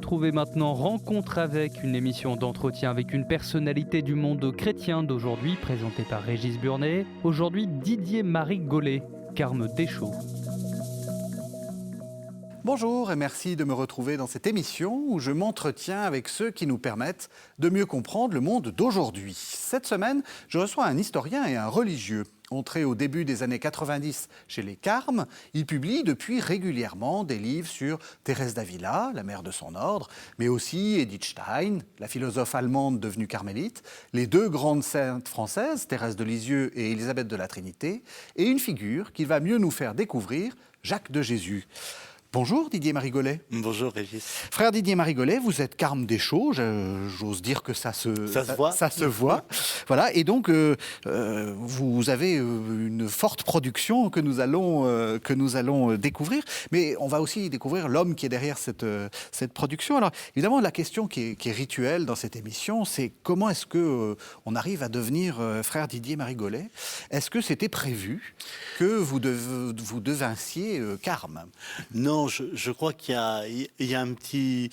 retrouvez maintenant Rencontre avec, une émission d'entretien avec une personnalité du monde chrétien d'aujourd'hui, présentée par Régis Burnet. Aujourd'hui, Didier-Marie Gollet, Carme Deschaux. Bonjour et merci de me retrouver dans cette émission où je m'entretiens avec ceux qui nous permettent de mieux comprendre le monde d'aujourd'hui. Cette semaine, je reçois un historien et un religieux. Entré au début des années 90 chez les Carmes, il publie depuis régulièrement des livres sur Thérèse d'Avila, la mère de son ordre, mais aussi Edith Stein, la philosophe allemande devenue carmélite, les deux grandes saintes françaises, Thérèse de Lisieux et Élisabeth de la Trinité, et une figure qu'il va mieux nous faire découvrir, Jacques de Jésus. Bonjour Didier-Marie Gollet. Bonjour Régis. Frère Didier-Marie Gollet, vous êtes Carme Deschaux, j'ose dire que ça se voit. Ça se voit. Voilà, et donc vous avez une forte production que nous allons découvrir, mais on va aussi découvrir l'homme qui est derrière cette production. Alors évidemment, la question qui est rituelle dans cette émission, c'est comment est-ce que on arrive à devenir frère Didier-Marie Gollet? Est-ce que c'était prévu que vous devinssiez Carme? Non, je crois qu'il y a un petit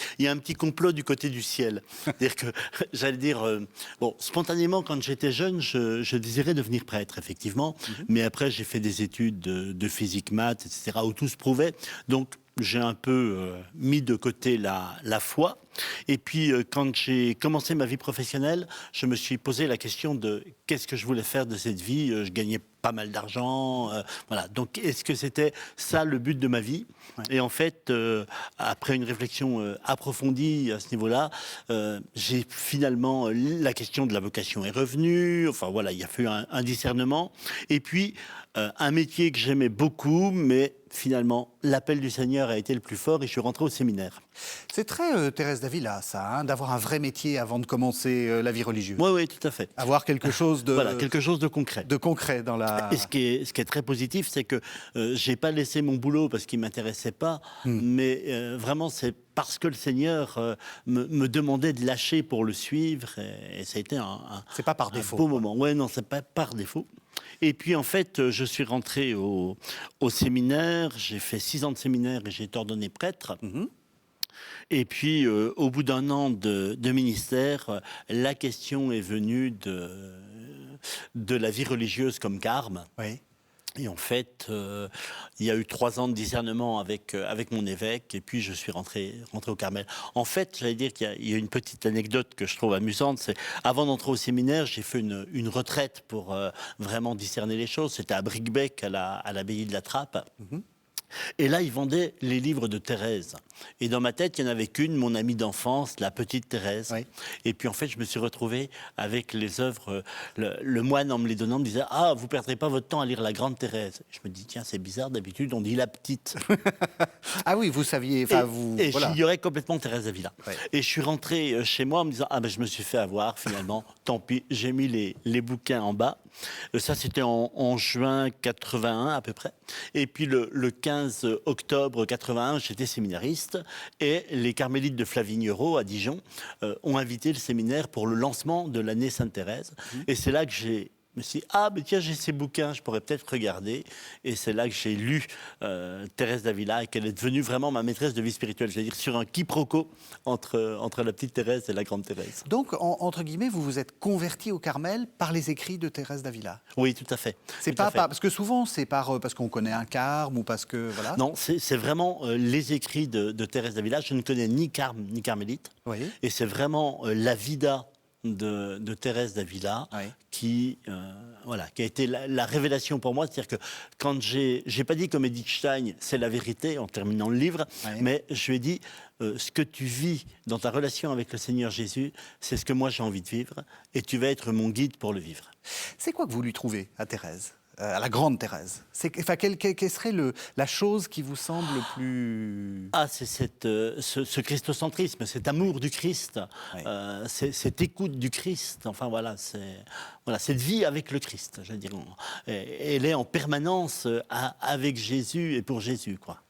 complot du côté du ciel. C'est-à-dire que, j'allais dire, spontanément, quand j'étais jeune, je désirais devenir prêtre, effectivement. Mais après, j'ai fait des études de physique, maths, etc., où tout se prouvait. Donc, j'ai un peu mis de côté la foi. Et puis, quand j'ai commencé ma vie professionnelle, je me suis posé la question de qu'est-ce que je voulais faire de cette vie. Je gagnais pas mal d'argent. Voilà. Donc, est-ce que c'était ça le but de ma vie? Ouais. Et en fait, après une réflexion approfondie à ce niveau-là, j'ai finalement, la question de la vocation est revenue. Enfin, voilà, il y a fait un discernement. Et puis, un métier que j'aimais beaucoup, mais finalement, l'appel du Seigneur a été le plus fort et je suis rentré au séminaire. C'est très Thérèse d'Avila, ça, hein, d'avoir un vrai métier avant de commencer la vie religieuse. Oui, tout à fait. Avoir quelque chose de... Voilà, quelque chose de concret. De concret dans la... Et ce qui est très positif, c'est que j'ai pas laissé mon boulot parce qu'il m'intéressait pas, mais vraiment c'est parce que le Seigneur me demandait de lâcher pour le suivre et ça a été c'est pas par défaut, beau moment. Ouais, non, c'est pas par défaut. Et puis en fait, je suis rentré au séminaire, j'ai fait 6 ans de séminaire et j'ai été ordonné prêtre. Et puis, au bout d'un an de ministère, la question est venue de la vie religieuse comme carme. Oui. Et en fait, il y a eu 3 ans de discernement avec mon évêque, et puis je suis rentré au Carmel. En fait, j'allais dire qu'il y a une petite anecdote que je trouve amusante, c'est avant d'entrer au séminaire, j'ai fait une retraite pour vraiment discerner les choses. C'était à Bricbec, à l'abbaye de la Trappe. Et là, ils vendaient les livres de Thérèse. Et dans ma tête, il n'y en avait qu'une, mon amie d'enfance, la petite Thérèse. Oui. Et puis en fait, je me suis retrouvé avec les œuvres. Le moine, en me les donnant, me disait « Ah, vous ne perdrez pas votre temps à lire la grande Thérèse. » Je me dis « Tiens, c'est bizarre, d'habitude, on dit la petite. » Ah oui, vous saviez... Et voilà. J'ignorais complètement Thérèse d'Avila. Ouais. Et je suis rentré chez moi en me disant « Ah, ben je me suis fait avoir, finalement. Tant pis, j'ai mis les bouquins en bas. » Ça, c'était en juin 81, à peu près. Et puis le 15 octobre 81, j'étais séminariste et les carmélites de Flavignerot à Dijon ont invité le séminaire pour le lancement de l'année Sainte-Thérèse. Et c'est là que je me suis dit, ah, mais tiens, j'ai ces bouquins, je pourrais peut-être regarder. Et c'est là que j'ai lu Thérèse d'Avila et qu'elle est devenue vraiment ma maîtresse de vie spirituelle. C'est-à-dire sur un quiproquo entre la petite Thérèse et la grande Thérèse. Donc, entre guillemets, vous vous êtes converti au Carmel par les écrits de Thérèse d'Avila? Oui, tout à fait. C'est pas parce que souvent, c'est parce qu'on connaît un carme ou parce que... Voilà. Non, c'est vraiment les écrits de Thérèse d'Avila. Je ne connais ni carme ni carmélite. Oui. Et c'est vraiment la vida de Thérèse d'Avila, oui, qui a été la révélation pour moi. C'est-à-dire que quand j'ai pas dit comme Edith Stein, c'est la vérité en terminant le livre, oui, mais je lui ai dit ce que tu vis dans ta relation avec le Seigneur Jésus, c'est ce que moi j'ai envie de vivre, et tu vas être mon guide pour le vivre. C'est quoi que vous lui trouvez à Thérèse, à la grande Thérèse? Quelle serait la chose qui vous semble le plus... Ah, c'est ce christocentrisme, cet amour du Christ, oui, cette écoute du Christ. Enfin voilà, cette vie avec le Christ, je veux dire. Elle est en permanence avec Jésus et pour Jésus, quoi.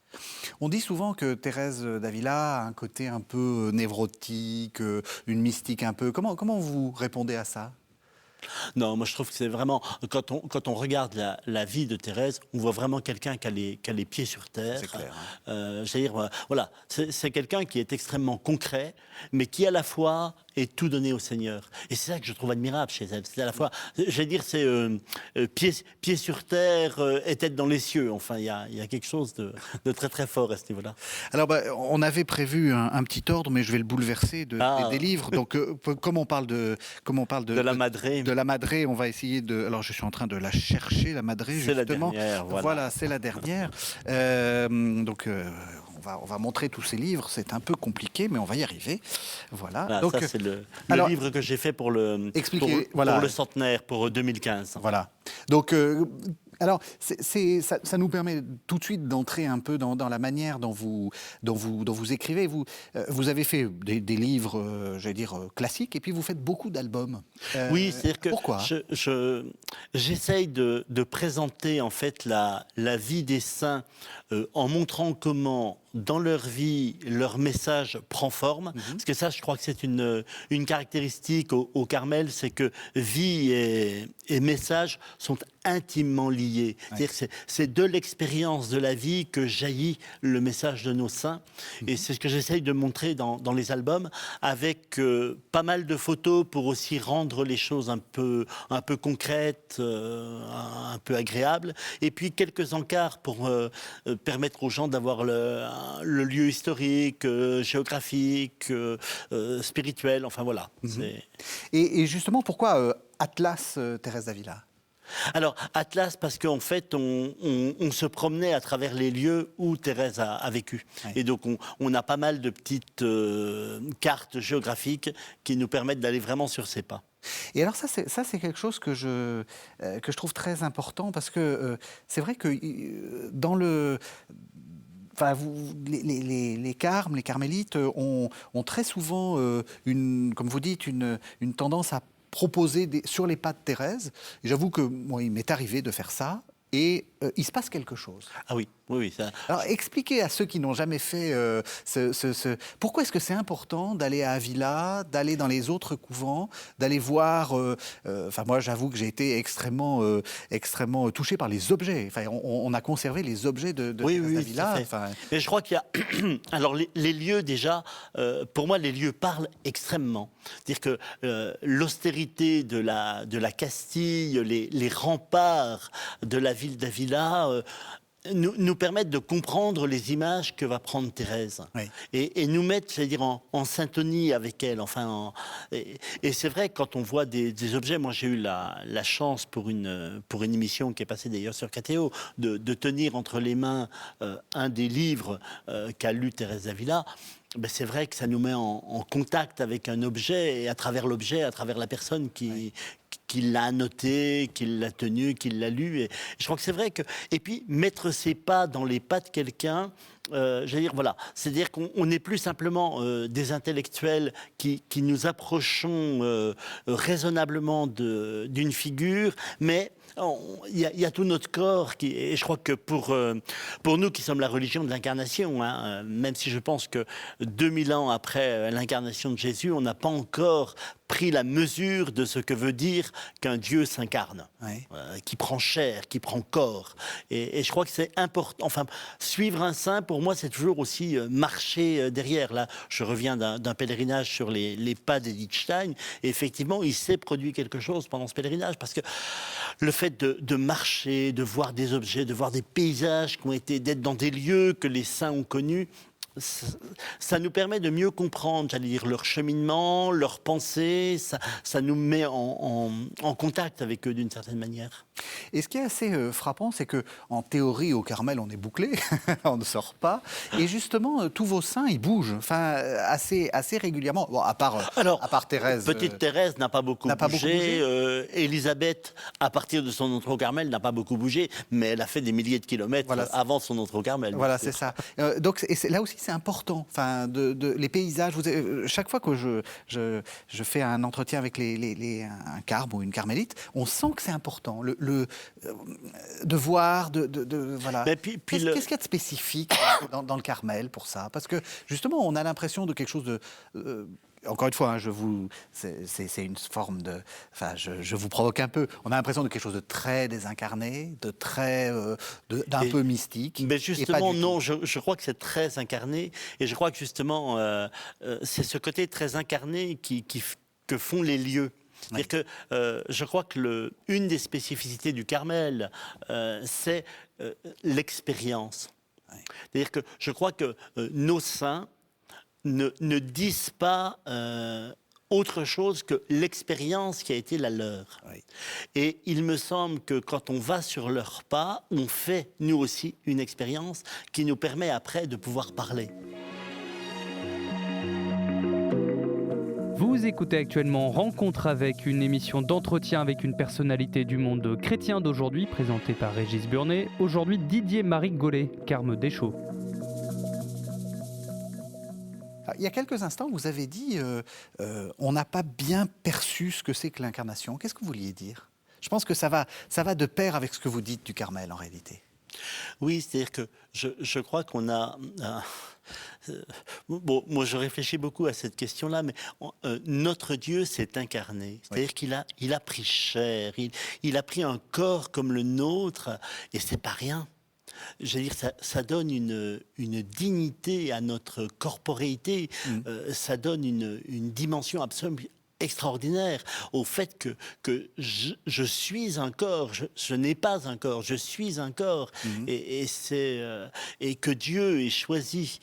On dit souvent que Thérèse d'Avila a un côté un peu névrotique, une mystique un peu. Comment vous répondez à ça? Non, moi je trouve que c'est vraiment, quand on regarde la vie de Thérèse, on voit vraiment quelqu'un qui a les pieds sur terre. C'est clair, C'est-à-dire, voilà, c'est quelqu'un qui est extrêmement concret, mais qui à la fois est tout donné au Seigneur. Et c'est ça que je trouve admirable chez elle. C'est à la fois, je vais dire, c'est pieds sur terre et tête dans les cieux. Enfin, il y a quelque chose de très très fort à ce niveau-là. Alors, on avait prévu un petit ordre, mais je vais le bouleverser des livres. Donc, comme on parle de la Madré. De la Madré, on va essayer de. Alors, je suis en train de la chercher, la Madré, C'est justement. la dernière, voilà. Voilà, c'est la dernière. Donc, on va montrer tous ces livres. C'est un peu compliqué, mais on va y arriver. Voilà. Voilà, Donc, ça, c'est le alors, livre que j'ai fait pour le voilà. pour le centenaire, pour 2015. Voilà. Donc, alors, ça nous permet tout de suite d'entrer un peu dans la manière dont vous écrivez. Vous avez fait des livres, j'allais dire, classiques, et puis vous faites beaucoup d'albums. Oui, c'est-à-dire que pourquoi j'essaye de présenter en fait la vie des saints en montrant comment dans leur vie, leur message prend forme. Parce que ça, je crois que c'est une caractéristique au Carmel, c'est que vie et message sont intimement liés. C'est-à-dire que c'est de l'expérience de la vie que jaillit le message de nos saints. Et c'est ce que j'essaye de montrer dans les albums, avec pas mal de photos pour aussi rendre les choses un peu concrètes, un peu agréables. Et puis quelques encarts pour permettre aux gens d'avoir le lieu historique, géographique, spirituel, enfin voilà. Et justement, pourquoi Atlas, Thérèse d'Avila ? Alors, Atlas, parce qu'en fait, on se promenait à travers les lieux où Thérèse a vécu. Ouais. Et donc, on a pas mal de petites cartes géographiques qui nous permettent d'aller vraiment sur ses pas. Et alors ça c'est quelque chose que je trouve très important, parce que c'est vrai que dans le... Enfin, les carmes, les carmélites ont très souvent, comme vous dites, une tendance à proposer sur les pas de Thérèse. Et j'avoue que moi, il m'est arrivé de faire ça. Et il se passe quelque chose. Ah oui, oui, ça. Alors, expliquez à ceux qui n'ont jamais fait pourquoi est-ce que c'est important d'aller à Avila, d'aller dans les autres couvents, d'aller voir... Enfin, moi, j'avoue que j'ai été extrêmement touché par les objets. Enfin, on a conservé les objets de Avila. Enfin... Mais je crois qu'il y a... Alors, les lieux, déjà, pour moi, les lieux parlent extrêmement. C'est-à-dire que l'austérité de la Castille, les remparts de la ville d'Avila nous permettent de comprendre les images que va prendre Thérèse. Oui. Et nous mettre, c'est-à-dire en syntonie avec elle. Enfin, et c'est vrai, quand on voit des objets, moi j'ai eu la chance pour une émission qui est passée d'ailleurs sur KTO, de tenir entre les mains un des livres qu'a lu Thérèse d'Avila. Ben c'est vrai que ça nous met en contact avec un objet, et à travers l'objet, à travers la personne qui l'a annoté, qui l'a tenu, qui l'a lu. Et je crois que c'est vrai que... Et puis, mettre ses pas dans les pas de quelqu'un, j'allais dire, voilà. C'est-à-dire qu'on n'est plus simplement des intellectuels qui nous approchons raisonnablement d'une figure, mais... Il y a tout notre corps et je crois que pour nous qui sommes la religion de l'incarnation, hein, même si je pense que 2000 ans après l'incarnation de Jésus, on n'a pas encore pris la mesure de ce que veut dire qu'un Dieu s'incarne, qui prend chair, qui prend corps. Et je crois que c'est important. Enfin, suivre un saint, pour moi, c'est toujours aussi marcher derrière. Là, je reviens d'un pèlerinage sur les pas d'Edith Stein. Et effectivement, il s'est produit quelque chose pendant ce pèlerinage, parce que le fait de marcher, de voir des objets, de voir des paysages qui ont été, d'être dans des lieux que les saints ont connus, ça nous permet de mieux comprendre, j'allais dire, leur cheminement, leurs pensées. Ça nous met en contact avec eux d'une certaine manière. Et ce qui est assez frappant, c'est qu'en théorie, au Carmel, on est bouclé, on ne sort pas. Et justement, tous vos saints, ils bougent, enfin, assez régulièrement. Bon, à part Thérèse. Petite Thérèse n'a pas beaucoup bougé. Élisabeth, à partir de son entrée au Carmel, n'a pas beaucoup bougé, mais elle a fait des milliers de kilomètres avant son entrée au Carmel. Voilà, c'est ça. Donc, là aussi, c'est important. Enfin, les paysages. Chaque fois que je fais un entretien avec un carme ou une carmélite, on sent que c'est important. De voir, voilà. Qu'est-ce qu'il y a de spécifique dans le Carmel pour ça ? Parce que justement, on a l'impression de quelque chose de encore une fois, hein, c'est une forme de... Enfin, je vous provoque un peu. On a l'impression de quelque chose de très désincarné, de très... d'un peu mystique. Mais justement, non, je crois que c'est très incarné. Et je crois que justement, c'est ce côté très incarné que font les lieux. C'est-à-dire que je crois que une des spécificités du Carmel, c'est l'expérience. Oui. C'est-à-dire que je crois que nos saints ne disent pas autre chose que l'expérience qui a été la leur. Oui. Et il me semble que quand on va sur leurs pas, on fait, nous aussi, une expérience qui nous permet après de pouvoir parler. Vous écoutez actuellement Rencontre avec, une émission d'entretien avec une personnalité du monde chrétien d'aujourd'hui, présentée par Régis Burnet. Aujourd'hui, Didier-Marie Gollet, Carme Deschaux. Il y a quelques instants, vous avez dit on n'a pas bien perçu ce que c'est que l'incarnation. Qu'est-ce que vous vouliez dire? Je pense que ça va de pair avec ce que vous dites du Carmel, en réalité. Oui, c'est-à-dire que je crois qu'on a... bon, moi, je réfléchis beaucoup à cette question-là, mais notre Dieu s'est incarné. C'est-à-dire qu'il a pris chair, il a pris un corps comme le nôtre, et c'est pas rien. Je veux dire, ça donne une dignité à notre corporéité, ça donne une dimension absolument extraordinaire au fait que je suis un corps, je n'ai pas un corps, je suis un corps, et que Dieu ait choisi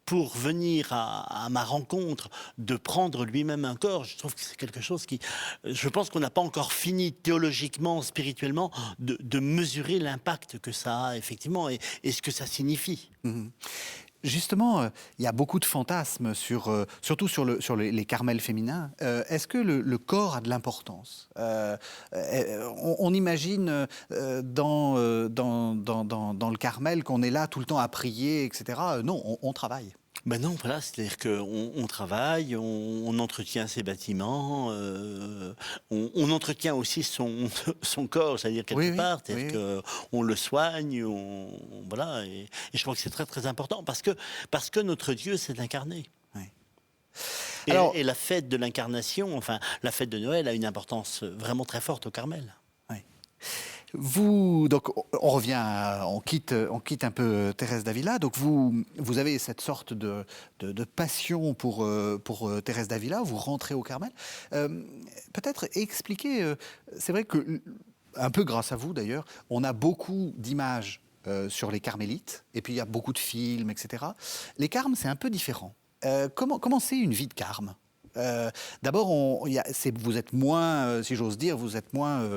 pour venir à ma rencontre, de prendre lui-même un corps. Je trouve que c'est quelque chose qui... Je pense qu'on n'a pas encore fini théologiquement, spirituellement, de mesurer l'impact que ça a, effectivement, et ce que ça signifie. Justement, il y a beaucoup de fantasmes, surtout sur les carmels féminins. Est-ce que le corps a de l'importance? On imagine dans le Carmel qu'on est là tout le temps à prier, etc. Non, on travaille. Ben non, voilà, c'est-à-dire qu'on travaille, on entretient ses bâtiments, on entretient aussi son corps, c'est-à-dire quelque part, c'est-à-dire qu'on le soigne, voilà, et je crois que c'est très très important parce que notre Dieu s'est incarné. Oui. Et la fête de l'incarnation, enfin la fête de Noël a une importance vraiment très forte au Carmel. Oui. Donc, on revient, on quitte un peu Thérèse d'Avila. Donc, vous avez cette sorte de passion pour Thérèse d'Avila. Vous rentrez au Carmel. Peut-être expliquer. C'est vrai que, un peu grâce à vous d'ailleurs, on a beaucoup d'images sur les carmélites. Et puis, il y a beaucoup de films, etc. Les carmes, c'est un peu différent. Comment c'est une vie de carme? D'abord, vous êtes moins, si j'ose dire, vous êtes moins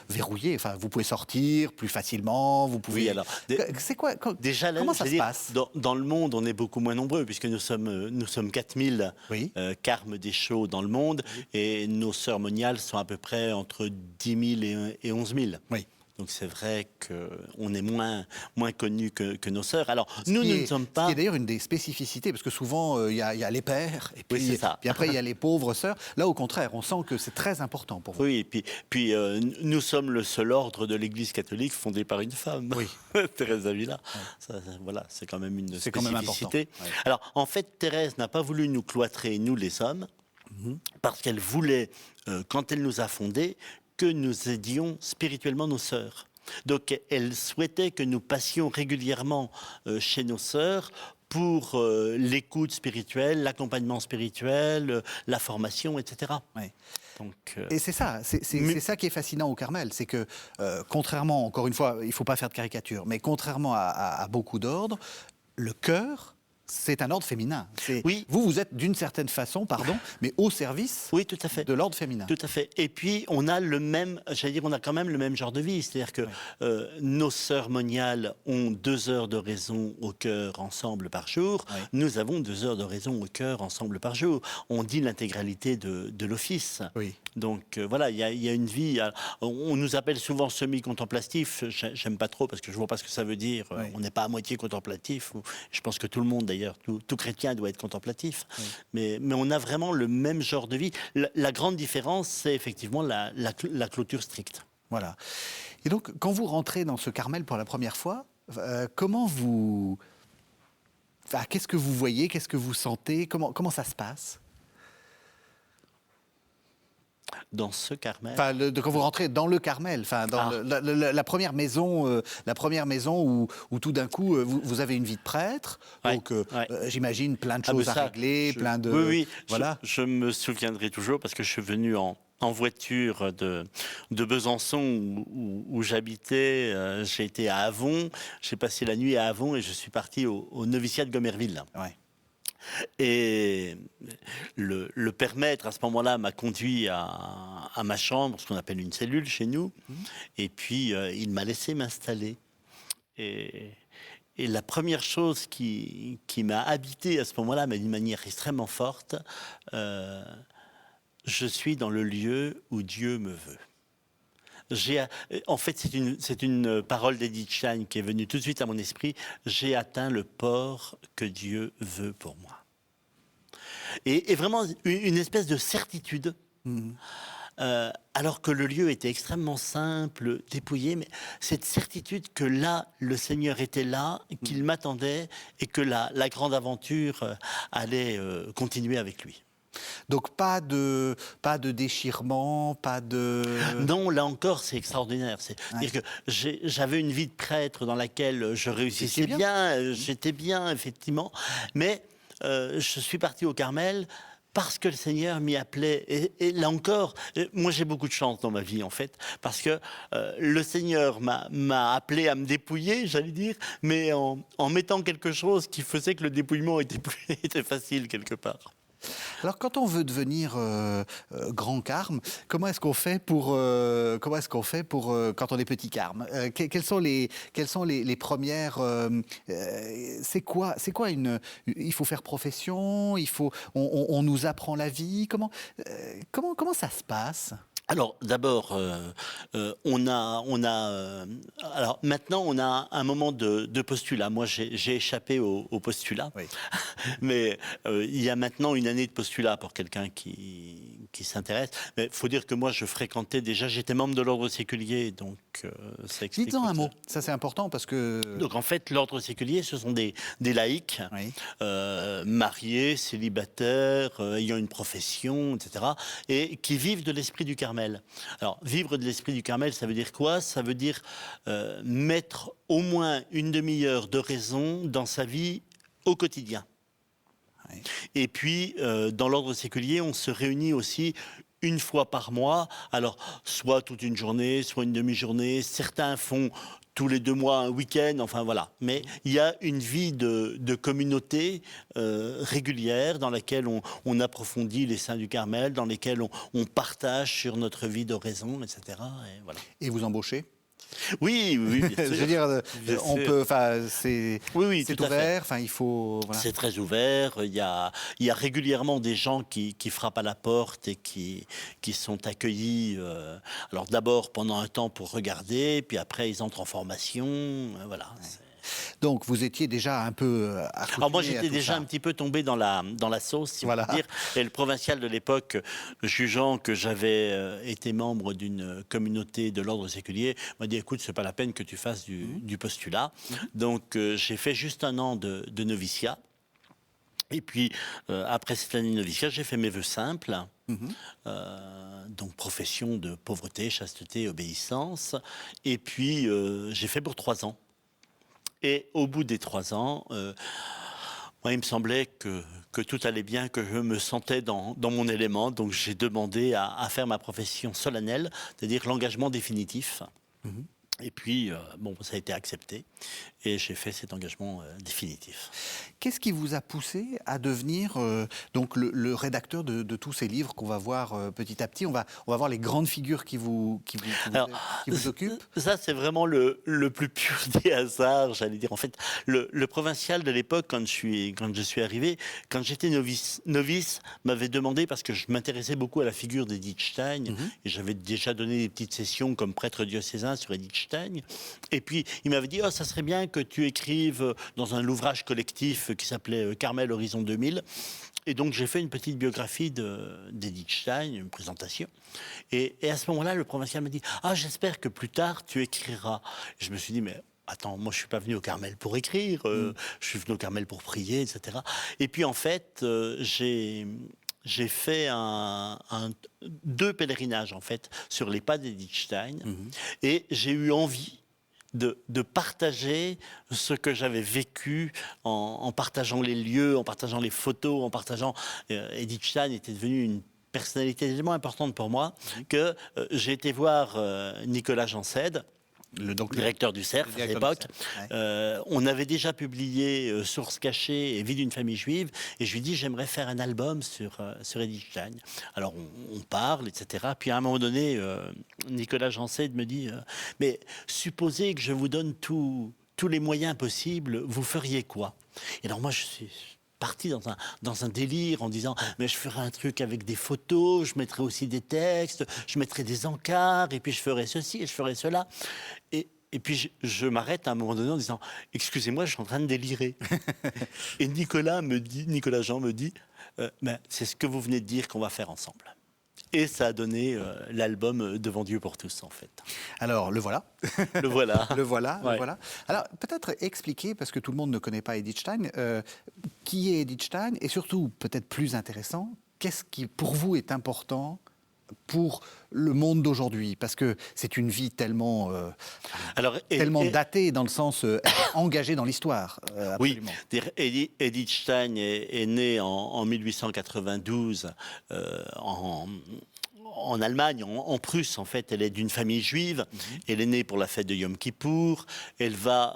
verrouillé. Enfin, vous pouvez sortir plus facilement. Vous pouvez. Oui, alors, c'est quoi déjà, comment ça se passe? Dans le monde, on est beaucoup moins nombreux puisque nous sommes 4000 carmes Deschaux dans le monde, et nos sœurs moniales sont à peu près entre 10 000 et 11 000. Oui. Donc c'est vrai qu'on est moins connus que nos sœurs. Alors nous ne sommes pas... Ce qui est d'ailleurs une des spécificités, parce que souvent il y a les pères, et puis, puis après il y a les pauvres sœurs. Là au contraire, on sent que c'est très important pour vous. Oui, et puis nous sommes le seul ordre de l'Église catholique fondé par une femme. Oui. Thérèse d'Avila. Ouais. Voilà, c'est quand même une spécificité. Quand même important. Ouais. Alors en fait, Thérèse n'a pas voulu nous cloîtrer, nous les hommes, parce qu'elle voulait, quand elle nous a fondés, que nous aidions spirituellement nos sœurs. Donc elle souhaitait que nous passions régulièrement chez nos sœurs pour l'écoute spirituelle, l'accompagnement spirituel, la formation, etc. Ouais. Donc, et c'est ça qui est fascinant au Carmel, c'est que contrairement, encore une fois, il ne faut pas faire de caricature, mais contrairement à beaucoup d'ordres, le cœur, c'est un ordre féminin. Oui. Vous êtes d'une certaine façon, mais au service de l'ordre féminin. Tout à fait. Et puis, on a on a quand même le même genre de vie. C'est-à-dire que nos sœurs moniales ont 2 heures de raison au cœur ensemble par jour. Oui. Nous avons 2 heures de raison au cœur ensemble par jour. On dit l'intégralité de l'office. Oui. Donc, voilà, il y a une vie. On nous appelle souvent semi-contemplatif. J'aime pas trop parce que je vois pas ce que ça veut dire. Oui. On n'est pas à moitié contemplatif. Je pense que tout le monde, d'ailleurs, tout chrétien doit être contemplatif. Oui. Mais on a vraiment le même genre de vie. La grande différence, c'est effectivement la clôture stricte. Voilà. Et donc, quand vous rentrez dans ce Carmel pour la première fois, qu'est-ce que vous voyez? Qu'est-ce que vous sentez? Comment ça se passe? Dans ce Carmel. Enfin, quand vous rentrez dans le Carmel, enfin, dans la première maison, où tout d'un coup, vous avez une vie de prêtre. Ouais, Donc, ouais. J'imagine plein de Ah, choses mais à ça, régler, plein de... Oui, Voilà. je me souviendrai toujours parce que je suis venu en voiture de Besançon où j'habitais. J'ai été à Avon, j'ai passé la nuit à Avon et je suis parti au noviciat de Gomerville. Ouais. Et le père maître, à ce moment-là, m'a conduit à ma chambre, ce qu'on appelle une cellule chez nous. Et puis, il m'a laissé m'installer. Et la première chose qui m'a habité à ce moment-là, mais d'une manière extrêmement forte, je suis dans le lieu où Dieu me veut. En fait, c'est une parole d'Edith Stein qui est venue tout de suite à mon esprit. J'ai atteint le port que Dieu veut pour moi. Et vraiment une espèce de certitude. Alors que le lieu était extrêmement simple, dépouillé, mais cette certitude que là, le Seigneur était là, qu'il m'attendait et que la grande aventure allait continuer avec lui. Donc pas de déchirement, pas de... Non, là encore, c'est extraordinaire. C'est-à-dire que j'avais une vie de prêtre dans laquelle je réussissais bien, j'étais bien, effectivement, mais je suis parti au Carmel parce que le Seigneur m'y appelait. Et là encore, moi j'ai beaucoup de chance dans ma vie en fait, parce que le Seigneur m'a appelé à me dépouiller, j'allais dire, mais en mettant quelque chose qui faisait que le dépouillement était facile quelque part. Alors, quand on veut devenir grand carme, comment est-ce qu'on fait pour quand on est petit carme? Quelles sont les premières... c'est quoi il faut faire profession, on nous apprend la vie, comment ça se passe? Alors d'abord, alors maintenant on a un moment de postulat. Moi j'ai échappé au postulat, Oui. mais il y a maintenant une année de postulat pour quelqu'un qui s'intéresse. Mais il faut dire que moi je fréquentais déjà, j'étais membre de l'ordre séculier, donc ça explique. Dites-en un mot, ça c'est important parce que... Donc en fait l'ordre séculier ce sont des laïcs, Oui. mariés, célibataires, ayant une profession, etc. et qui vivent de l'esprit du Carmel. Alors, vivre de l'esprit du Carmel, ça veut dire quoi? Ça veut dire mettre au moins une demi-heure de raison dans sa vie au quotidien. Oui. Et puis, dans l'ordre séculier, on se réunit aussi une fois par mois. Alors, soit toute une journée, soit une demi-journée. Certains font tous les 2 mois un week-end, enfin voilà. Mais il y a une vie de communauté régulière dans laquelle on approfondit les saints du Carmel, dans lesquels on partage sur notre vie d'oraison, etc. Et voilà. Et vous embauchez? Oui, bien sûr. Je veux dire, on peut, enfin, c'est tout à fait. ouvert, enfin, il faut... Voilà. C'est très ouvert. Il y a régulièrement des gens qui frappent à la porte et qui sont accueillis. Alors d'abord pendant un temps pour regarder, puis après ils entrent en formation. Voilà. Ouais. Donc vous étiez déjà un peu accoutumé. Alors moi j'étais déjà un petit peu tombé dans la sauce, si voilà. on peut dire. Et le provincial de l'époque, jugeant que j'avais été membre d'une communauté de l'ordre séculier, m'a dit écoute, c'est pas la peine que tu fasses du postulat. Donc j'ai fait juste un an de noviciat. Et puis après cette année de noviciat, j'ai fait mes vœux simples. Donc profession de pauvreté, chasteté, obéissance. Et puis j'ai fait pour 3 ans. Et au bout des 3 ans, moi, il me semblait que tout allait bien, que je me sentais dans mon élément. Donc, j'ai demandé à faire ma profession solennelle, c'est-à-dire l'engagement définitif. Et puis, ça a été accepté. Et j'ai fait cet engagement définitif. Qu'est-ce qui vous a poussé à devenir donc le rédacteur de tous ces livres qu'on va voir petit à petit? On va voir les grandes figures qui vous occupent. Ça, c'est vraiment le plus pur des hasards, j'allais dire. En fait, le provincial de l'époque, quand je suis arrivé, quand j'étais novice m'avait demandé, parce que je m'intéressais beaucoup à la figure d'Edith Stein, et j'avais déjà donné des petites sessions comme prêtre diocésain sur Edith Stein. Et puis, il m'avait dit, ça serait bien que tu écrives dans un ouvrage collectif qui s'appelait Carmel Horizon 2000. Et donc, j'ai fait une petite biographie d'Edith Stein, une présentation. Et à ce moment-là, le provincial m'a dit, j'espère que plus tard, tu écriras. Et je me suis dit, mais attends, moi, je ne suis pas venu au Carmel pour écrire. Je suis venu au Carmel pour prier, etc. Et puis, en fait, j'ai j'ai fait deux pèlerinages, en fait, sur les pas d'Edith Stein. Et j'ai eu envie de partager ce que j'avais vécu en partageant les lieux, en partageant les photos, en partageant... Edith Stein était devenue une personnalité tellement importante pour moi que j'ai été voir Nicolas Jansède, le directeur du CERF à l'époque. On avait déjà publié Sources cachées et Vie d'une famille juive, et je lui dis j'aimerais faire un album sur Edith Stein. Alors on parle, etc. Puis à un moment donné, Nicolas Jansède me dit mais supposez que je vous donne tous les moyens possibles, vous feriez quoi? Et alors moi je suis parti dans un délire en disant mais je ferai un truc avec des photos, je mettrai aussi des textes, je mettrai des encarts, et puis je ferai ceci et je ferai cela. Et puis je m'arrête à un moment donné en disant excusez-moi, je suis en train de délirer. Et Nicolas Jean me dit ben, c'est ce que vous venez de dire qu'on va faire ensemble. Et ça a donné l'album Devant Dieu pour tous, en fait. Alors, le voilà. Le voilà. Le voilà, Ouais. le voilà. Alors, peut-être expliquer, parce que tout le monde ne connaît pas Edith Stein, qui est Edith Stein, et surtout, peut-être plus intéressant, qu'est-ce qui, pour vous, est important pour le monde d'aujourd'hui? Parce que c'est une vie tellement, tellement datée, dans le sens engagée dans l'histoire. Oui, Edith Stein est née en 1892 en Allemagne, en Prusse, en fait. Elle est d'une famille juive. Elle est née pour la fête de Yom Kippour. Elle va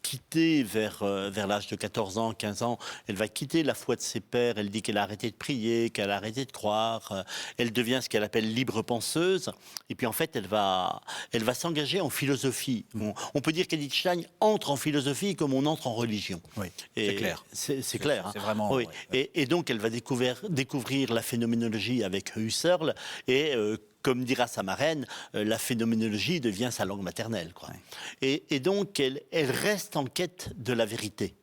quitter vers l'âge de 14 ans, 15 ans, elle va quitter la foi de ses pères. Elle dit qu'elle a arrêté de prier, qu'elle a arrêté de croire. Elle devient ce qu'elle appelle libre penseuse. Et puis, en fait, elle va s'engager en philosophie. On peut dire qu'Edith Stein entre en philosophie comme on entre en religion. Oui, c'est clair. C'est clair. C'est vraiment... Oui. Ouais. Et donc, elle va découvrir la phénoménologie avec Husserl. Et comme dira sa marraine, la phénoménologie devient sa langue maternelle, quoi. Ouais. Et donc, elle reste en quête de la vérité.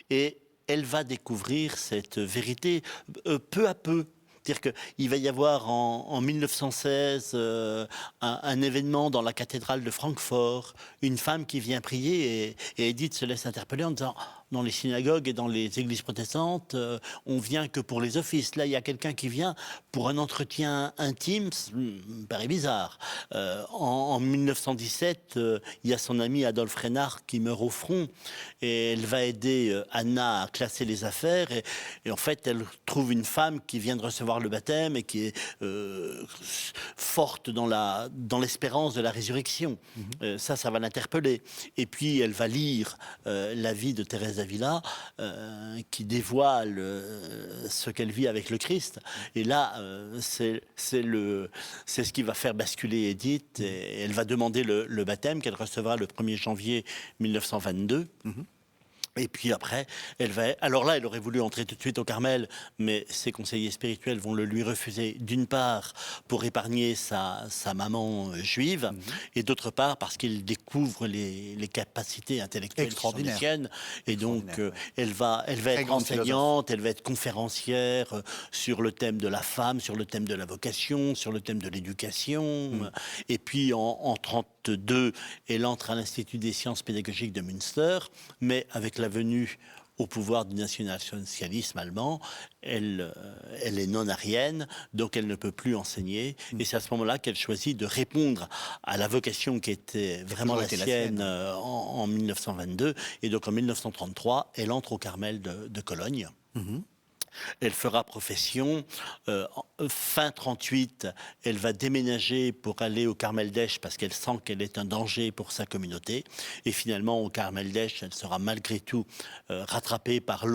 Et elle va découvrir cette vérité peu à peu. C'est-à-dire qu'il va y avoir en 1916 un événement dans la cathédrale de Francfort, une femme qui vient prier, et Edith se laisse interpeller en disant dans les synagogues et dans les églises protestantes, on vient que pour les offices. Là, il y a quelqu'un qui vient pour un entretien intime, ça me paraît bizarre. En 1917, il y a son ami Adolphe Reynard qui meurt au front, et elle va aider Anna à classer les affaires, et en fait, elle trouve une femme qui vient de recevoir le baptême et qui est forte dans l'espérance de la résurrection. Ça va l'interpeller. Et puis, elle va lire la vie de Thérèse d'Avila, qui dévoile ce qu'elle vit avec le Christ. Et là, c'est ce qui va faire basculer Edith, et elle va demander le baptême qu'elle recevra le 1er janvier 1922. Et puis après, alors là, elle aurait voulu entrer tout de suite au Carmel, mais ses conseillers spirituels vont le lui refuser, d'une part pour épargner sa maman juive, et d'autre part parce qu'il découvre les capacités intellectuelles qui sont les siennes. Et donc, elle va être enseignante, elle va être conférencière sur le thème de la femme, sur le thème de la vocation, sur le thème de l'éducation. Et puis, en 1932, elle entre à l'Institut des sciences pédagogiques de Münster, mais avec la venue au pouvoir du national-socialisme allemand, elle est non-arienne, donc elle ne peut plus enseigner. Et c'est à ce moment-là qu'elle choisit de répondre à la vocation qui était vraiment la sienne en 1922. Et donc en 1933, elle entre au Carmel de Cologne. Elle fera profession. Fin 1938, elle va déménager pour aller au Carmel d'Esch parce qu'elle sent qu'elle est un danger pour sa communauté. Et finalement, au Carmel d'Esch, elle sera malgré tout rattrapée par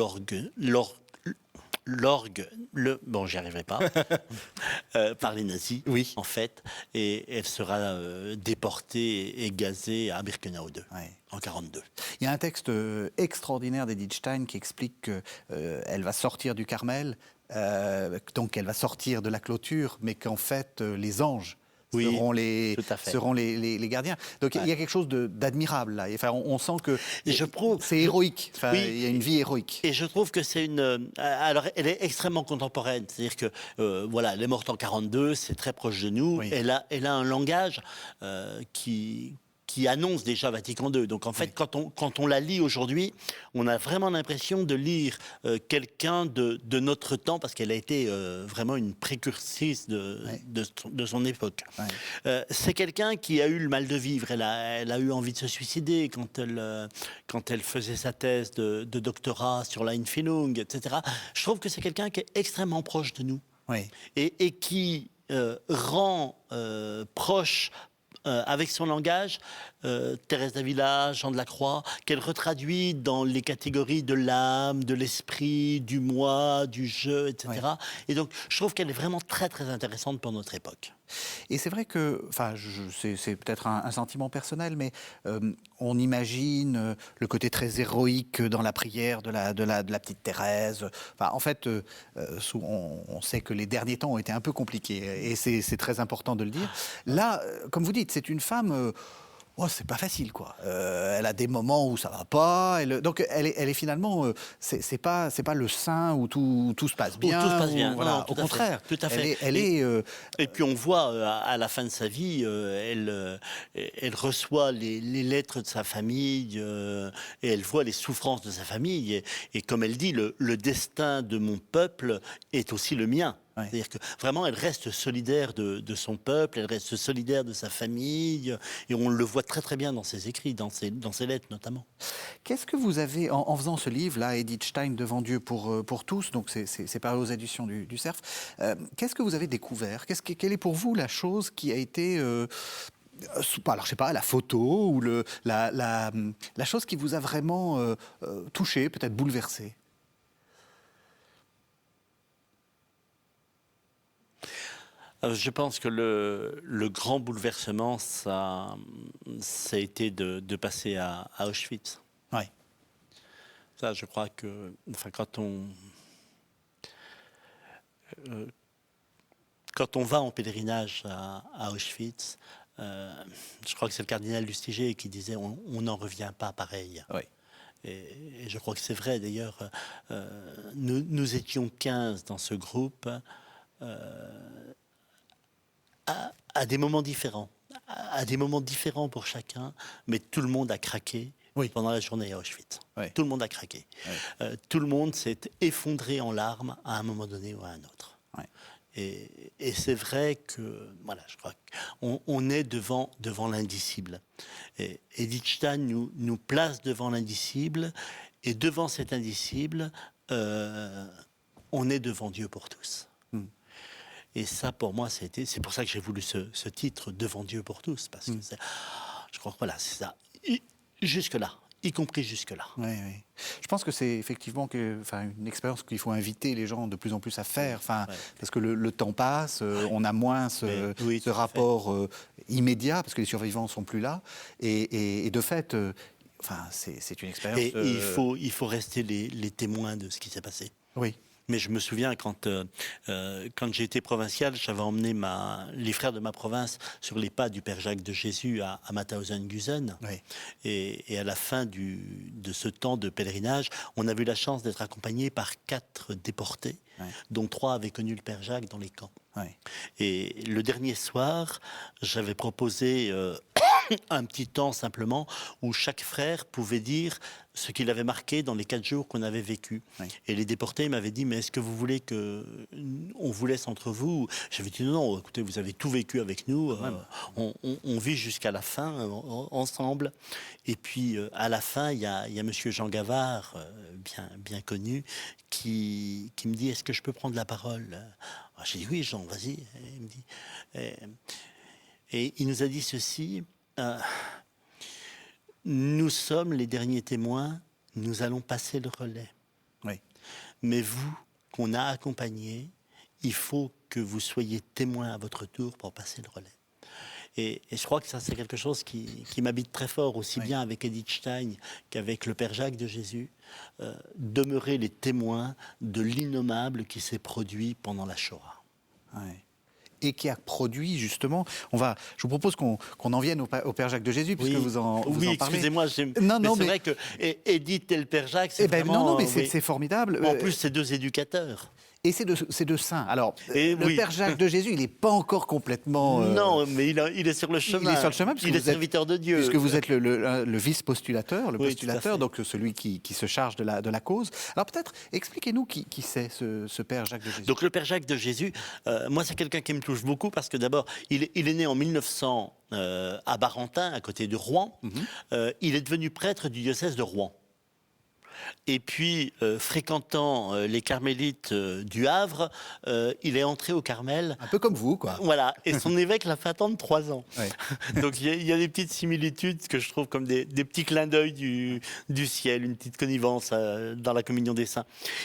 bon, j'y arriverai pas, par les nazis, en fait, et elle sera déportée et gazée à Birkenau 2, en 1942. Il y a un texte extraordinaire d'Edith Stein qui explique qu'elle va sortir du Carmel, donc elle va sortir de la clôture, mais qu'en fait, les anges seront les gardiens. Donc il y a quelque chose d'admirable là. Enfin, on sent que c'est héroïque. Enfin, il y a une vie héroïque. Et je trouve que c'est alors, elle est extrêmement contemporaine. C'est-à-dire que, voilà, elle est morte en 1942, c'est très proche de nous. Elle a un langage qui qui annonce déjà Vatican II. Donc en fait, quand on la lit aujourd'hui, on a vraiment l'impression de lire quelqu'un de notre temps, parce qu'elle a été vraiment une précursiste de son époque. C'est quelqu'un qui a eu le mal de vivre. Elle a eu envie de se suicider quand elle faisait sa thèse de doctorat sur l'Einführung, etc. Je trouve que c'est quelqu'un qui est extrêmement proche de nous et qui rend proche avec son langage, Thérèse d'Avila, Jean de la Croix, qu'elle retraduit dans les catégories de l'âme, de l'esprit, du moi, du je, etc. Et donc, je trouve qu'elle est vraiment très, très intéressante pour notre époque. Et c'est vrai que, enfin, c'est peut-être un sentiment personnel, mais on imagine le côté très héroïque dans la prière de la petite Thérèse. Enfin, en fait, on sait que les derniers temps ont été un peu compliqués, et c'est très important de le dire. Là, comme vous dites, c'est une femme... c'est pas facile, quoi. Elle a des moments où ça va pas. Donc, elle est finalement... c'est pas le saint où tout se passe bien. Où tout se passe bien. Voilà. Non, Au contraire. Tout à fait. Elle est... Et puis on voit à la fin de sa vie, elle reçoit les lettres de sa famille et elle voit les souffrances de sa famille. Et comme elle dit, le destin de mon peuple est aussi le mien. C'est-à-dire que vraiment, elle reste solidaire de son peuple, elle reste solidaire de sa famille, et on le voit très très bien dans ses écrits, dans ses lettres notamment. Qu'est-ce que vous avez, en faisant ce livre-là, Edith Stein, Devant Dieu pour tous, donc c'est paru aux éditions du Cerf, qu'est-ce que vous avez découvert? Quelle est pour vous la chose qui a été... alors, je sais pas, la photo ou la chose qui vous a vraiment touché, peut-être bouleversé? Je pense que le grand bouleversement, ça a été de passer à Auschwitz. Oui. Ça, je crois que, enfin, quand on va en pèlerinage à Auschwitz, je crois que c'est le cardinal Lustiger qui disait on n'en revient pas pareil. Oui. Et je crois que c'est vrai d'ailleurs. Nous étions 15 dans ce groupe. À des moments différents, pour chacun, mais tout le monde a craqué pendant la journée à Auschwitz. Tout le monde a craqué. Tout le monde s'est effondré en larmes à un moment donné ou à un autre. Et c'est vrai que, voilà, je crois qu'on est devant l'indicible. Et Edith Stein nous place devant l'indicible, et devant cet indicible, on est devant Dieu pour tous. Et ça, pour moi, c'est pour ça que j'ai voulu ce titre, Devant Dieu pour tous, parce que je crois que voilà, c'est ça. Jusque-là, y compris jusque-là. Oui. Je pense que c'est effectivement une expérience qu'il faut inviter les gens de plus en plus à faire, parce que le temps passe, on a moins ce rapport immédiat, parce que les survivants ne sont plus là, et de fait... c'est une expérience... Et il faut rester les témoins de ce qui s'est passé. Oui. Mais je me souviens quand j'ai été provincial, j'avais emmené les frères de ma province sur les pas du Père Jacques de Jésus à Mauthausen-Gusen. Et à la fin de ce temps de pèlerinage, on a eu la chance d'être accompagné par 4 déportés, dont 3 avaient connu le Père Jacques dans les camps. Et le dernier soir, j'avais proposé un petit temps simplement où chaque frère pouvait dire ce qu'il avait marqué dans les 4 jours qu'on avait vécu. Et les déportés m'avaient dit, mais est-ce que vous voulez qu'on vous laisse entre vous? J'avais dit, non, écoutez, vous avez tout vécu avec nous, on vit jusqu'à la fin ensemble. Et puis à la fin, il y a monsieur Jean Gavard, bien connu, qui me dit, est-ce que je peux prendre la parole? J'ai dit, oui Jean, vas-y. Et il me dit, et il nous a dit ceci: nous sommes les derniers témoins, nous allons passer le relais. Mais vous, qu'on a accompagné, il faut que vous soyez témoins à votre tour pour passer le relais. Et je crois que ça, c'est quelque chose qui m'habite très fort, aussi bien avec Edith Stein qu'avec le Père Jacques de Jésus. Demeurer les témoins de l'innommable qui s'est produit pendant la Shoah. Et qui a produit justement... je vous propose qu'on en vienne au Père Jacques de Jésus, puisque vous en parlez. Excusez-moi, c'est vrai que Edith et le Père Jacques, c'est vraiment... c'est formidable. En plus, c'est 2 éducateurs. Et c'est de saint. Alors, Et le oui. Père Jacques de Jésus, il n'est pas encore complètement... Non, mais il est sur le chemin. Il est sur le chemin, puisque il est vous êtes- serviteur de Dieu. Puisque vous êtes le vice-postulateur, le Oui, postulateur, tout à fait. donc celui qui se charge de la cause. Alors peut-être, expliquez-nous qui c'est ce Père Jacques de Jésus. Donc le Père Jacques de Jésus, moi c'est quelqu'un qui me touche beaucoup parce que d'abord, il est né en 1900 à Barentin, à côté de Rouen. Il est devenu prêtre du diocèse de Rouen. Et puis, fréquentant les carmélites du Havre, il est entré au Carmel. Un peu comme vous, quoi. Voilà, et son évêque l'a fait attendre 3 ans. Ouais. Donc il y a des petites similitudes que je trouve comme des petits clins d'œil du ciel, une petite connivence dans la communion des saints.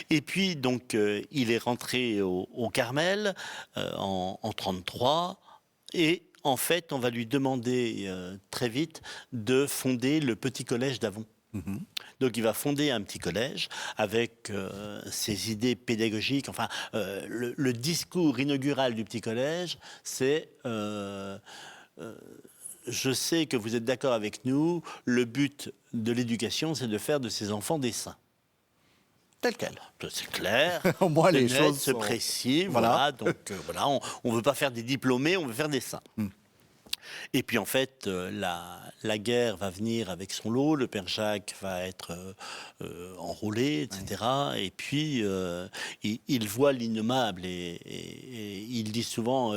Et puis donc il est rentré au Carmel en 1933 et en fait on va lui demander très vite de fonder le petit collège d'Avon. Donc il va fonder un petit collège avec ses idées pédagogiques. Enfin, le discours inaugural du petit collège, c'est je sais que vous êtes d'accord avec nous, le but de l'éducation, c'est de faire de ces enfants des saints. Tel quel. C'est clair, Au moins, les c'est net, choses c'est sont- précis. Voilà. Voilà, donc voilà, on ne veut pas faire des diplômés, on veut faire des saints. Et puis en fait, la guerre va venir avec son lot, le Père Jacques va être enrôlé, etc. Et puis il voit l'innommable et il dit souvent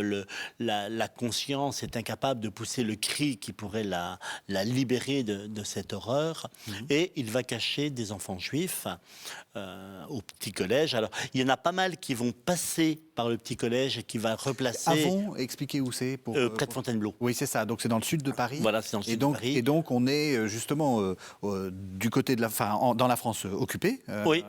la conscience est incapable de pousser le cri qui pourrait la libérer de cette horreur. Et il va cacher des enfants juifs au petit collège. Alors il y en a pas mal qui vont passer par le petit collège et qui va replacer Avon, expliquez où c'est pour, près de Fontainebleau. Oui, c'est ça. Donc c'est dans le sud de Paris. Voilà, c'est dans le sud et donc, de Paris. Et donc on est justement du côté de dans la France occupée. Oui.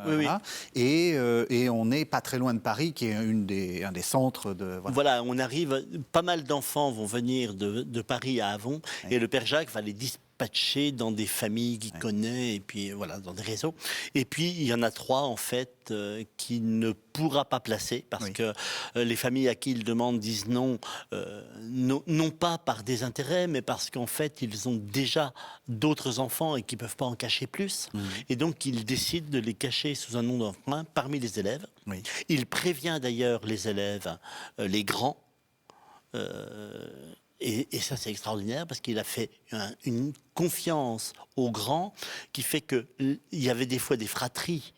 Et on n'est pas très loin de Paris, qui est un des centres de. Voilà, on arrive. Pas mal d'enfants vont venir de Paris à Avon, et le Père Jacques va les dispatcher dans des familles qu'il connaît, et puis voilà, dans des réseaux. Et puis il y en a 3 en fait qui ne pourra pas placer parce que les familles à qui il demande disent non, non pas par désintérêt, mais parce qu'en fait ils ont déjà d'autres enfants et qui peuvent pas en cacher plus. Et donc il décide de les cacher sous un nom d'emprunt parmi les élèves. Il prévient d'ailleurs les élèves, les grands. Et ça, c'est extraordinaire parce qu'il a fait une confiance aux grands qui fait qu'il y avait des fois des fratries.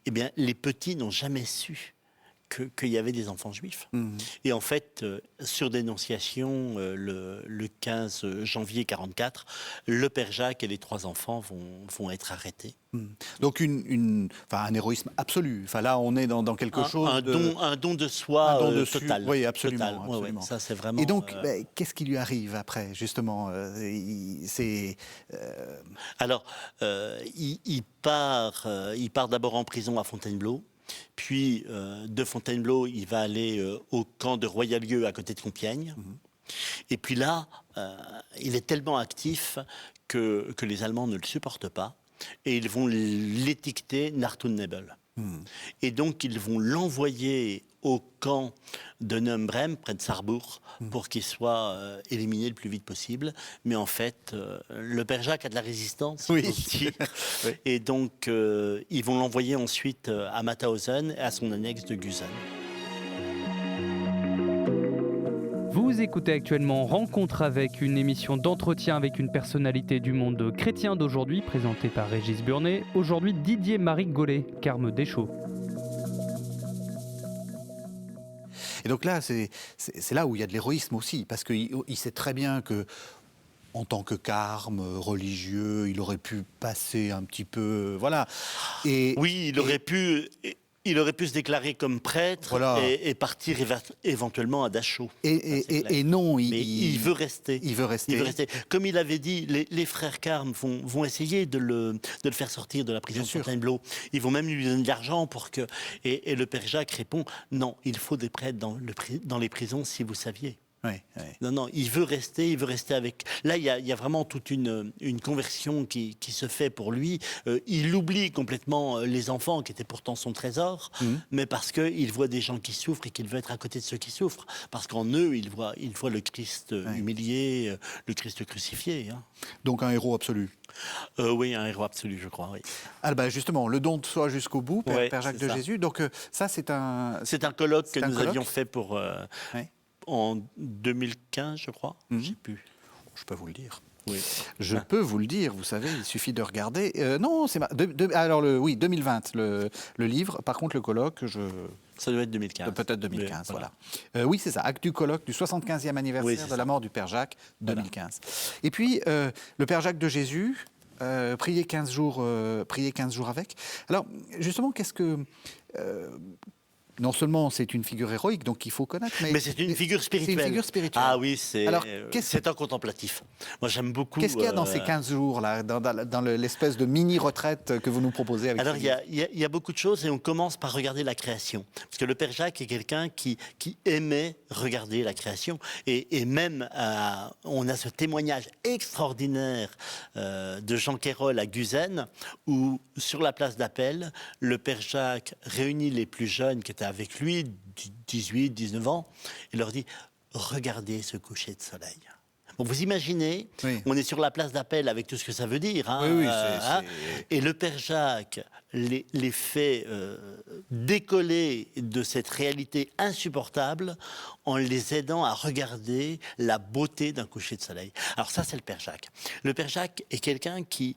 Eh bien, les petits n'ont jamais su qu'il y avait des enfants juifs. Et en fait, sur dénonciation, le 15 janvier 1944, le Père Jacques et les 3 enfants vont être arrêtés. Donc un héroïsme absolu. Enfin là, on est dans quelque chose un don de soi un don de total. Oui, absolument. Total. Ouais, absolument. ça, c'est vraiment. Et donc, qu'est-ce qui lui arrive après, justement Alors, il part d'abord en prison à Fontainebleau. Puis, de Fontainebleau, il va aller au camp de Royalieu à côté de Compiègne. Et puis là, il est tellement actif que les Allemands ne le supportent pas. Et ils vont l'étiqueter Narthunnebel. Et donc, ils vont l'envoyer au camp de Neubrem, près de Sarrebourg, pour qu'il soit éliminé le plus vite possible. Mais en fait, le Père Jacques a de la résistance aussi. Et donc, ils vont l'envoyer ensuite à Mauthausen et à son annexe de Gusen. Vous écoutez actuellement Rencontre avec, une émission d'entretien avec une personnalité du monde chrétien d'aujourd'hui, présentée par Régis Burnet. Aujourd'hui, Didier-Marie Gollet, Carme Deschaux. Et donc là, c'est là où il y a de l'héroïsme aussi, parce qu'il sait très bien que, en tant que carme religieux, il aurait pu passer un petit peu, voilà. Oui, il aurait pu se déclarer comme prêtre et partir éventuellement à Dachau. Et non, mais il veut rester. Il veut rester. Comme il avait dit, les frères Carme vont essayer de le faire sortir de la prison de Fontainebleau. Ils vont même lui donner de l'argent pour que... Et le Père Jacques répond, non, il faut des prêtres dans les prisons, si vous saviez. Oui, oui. Non, il veut rester avec... Là, il y a vraiment toute une conversion qui se fait pour lui. Il oublie complètement les enfants, qui étaient pourtant son trésor, mais parce qu'il voit des gens qui souffrent et qu'il veut être à côté de ceux qui souffrent. Parce qu'en eux, il voit le Christ humilié, le Christ crucifié. Hein. Donc un héros absolu. Oui, un héros absolu, je crois, oui. Ah ben justement, le don de soi jusqu'au bout, Père Jacques de Jésus. Donc ça, c'est un... C'est un colloque que nous colloque avions fait pour... En 2015, je crois. Je ne sais plus. Je peux vous le dire. Oui. Je peux vous le dire, vous savez, il suffit de regarder. Non, c'est... alors, oui, 2020, le livre. Par contre, le colloque, Ça doit être 2015. Peut-être 2015, voilà. Oui, c'est ça, acte du colloque du 75e anniversaire de la mort du Père Jacques, 2015. Voilà. Et puis, le Père Jacques de Jésus, prier 15 jours avec. Alors, justement, qu'est-ce que... non seulement c'est une figure héroïque, donc il faut connaître, mais c'est une figure spirituelle. C'est une figure spirituelle. Ah oui, c'est un contemplatif. Moi, j'aime beaucoup... Qu'est-ce qu'il y a dans ces 15 jours, là, dans l'espèce de mini-retraite que vous nous proposez avec... Alors, il y a beaucoup de choses, et on commence par regarder la création. Parce que le Père Jacques est quelqu'un qui aimait regarder la création. Et même, on a ce témoignage extraordinaire de Jean Quérol à Gusen, où, sur la place d'Appel, le Père Jacques réunit les plus jeunes qui étaient avec lui, 18, 19 ans, et leur dit « Regardez ce coucher de soleil ». Bon, vous imaginez, on est sur la place d'Appel avec tout ce que ça veut dire. Hein, oui, et le Père Jacques les fait décoller de cette réalité insupportable en les aidant à regarder la beauté d'un coucher de soleil. Alors ça, c'est le Père Jacques. Le Père Jacques est quelqu'un qui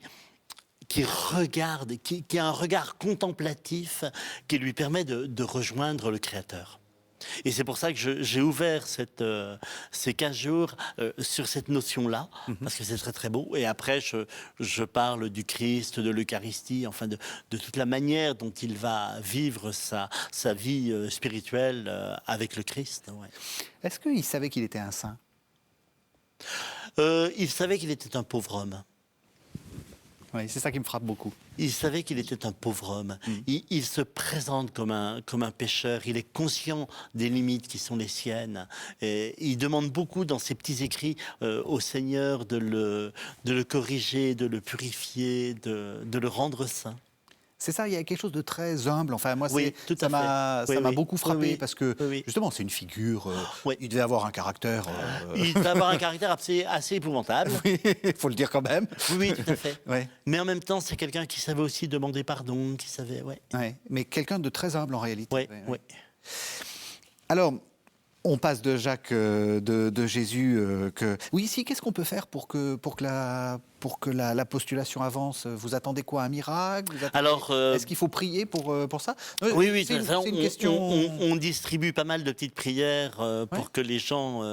regarde, qui a un regard contemplatif qui lui permet de rejoindre le Créateur. Et c'est pour ça que j'ai ouvert ces 15 jours sur cette notion-là, parce que c'est très très beau. Et après, je parle du Christ, de l'Eucharistie, enfin de toute la manière dont il va vivre sa vie spirituelle avec le Christ. Ouais. Est-ce qu'il savait qu'il était un saint ? Il savait qu'il était un pauvre homme. Oui, c'est ça qui me frappe beaucoup. Il savait qu'il était un pauvre homme. Il se présente comme un pécheur. Il est conscient des limites qui sont les siennes. Et il demande beaucoup dans ses petits écrits au Seigneur de le corriger, de le purifier, de le rendre saint. C'est ça, il y a quelque chose de très humble. Enfin, moi, oui, ça m'a beaucoup frappé parce que, justement, c'est une figure... il devait avoir un caractère... Il devait avoir un caractère assez épouvantable. Oui, il faut le dire quand même. Oui, tout à fait. Mais en même temps, c'est quelqu'un qui savait aussi demander pardon, qui savait... mais quelqu'un de très humble en réalité. Oui. Alors... On passe de Jacques, de Jésus. Oui, ici, qu'est-ce qu'on peut faire pour que la postulation avance ? Vous attendez quoi, un miracle ? Est-ce qu'il faut prier pour ça ? Oui, c'est une question. On distribue pas mal de petites prières pour que les gens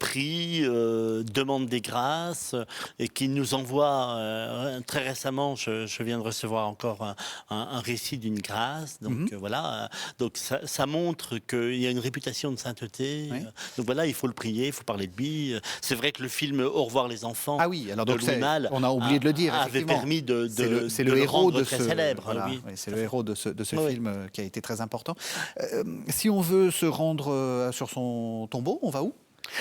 prient, demandent des grâces et qu'ils nous envoient. Très récemment, je viens de recevoir encore un récit d'une grâce. Donc voilà. Donc ça montre qu'il y a une réputation de sainteté. Donc voilà, il faut le prier, il faut parler de lui. C'est vrai que le film Au revoir les enfants alors de Louis Malle, on a oublié de le dire, avait permis de le héros rendre très célèbre. Voilà, c'est le héros de ce film qui a été très important. Si on veut se rendre sur son tombeau, on va où ?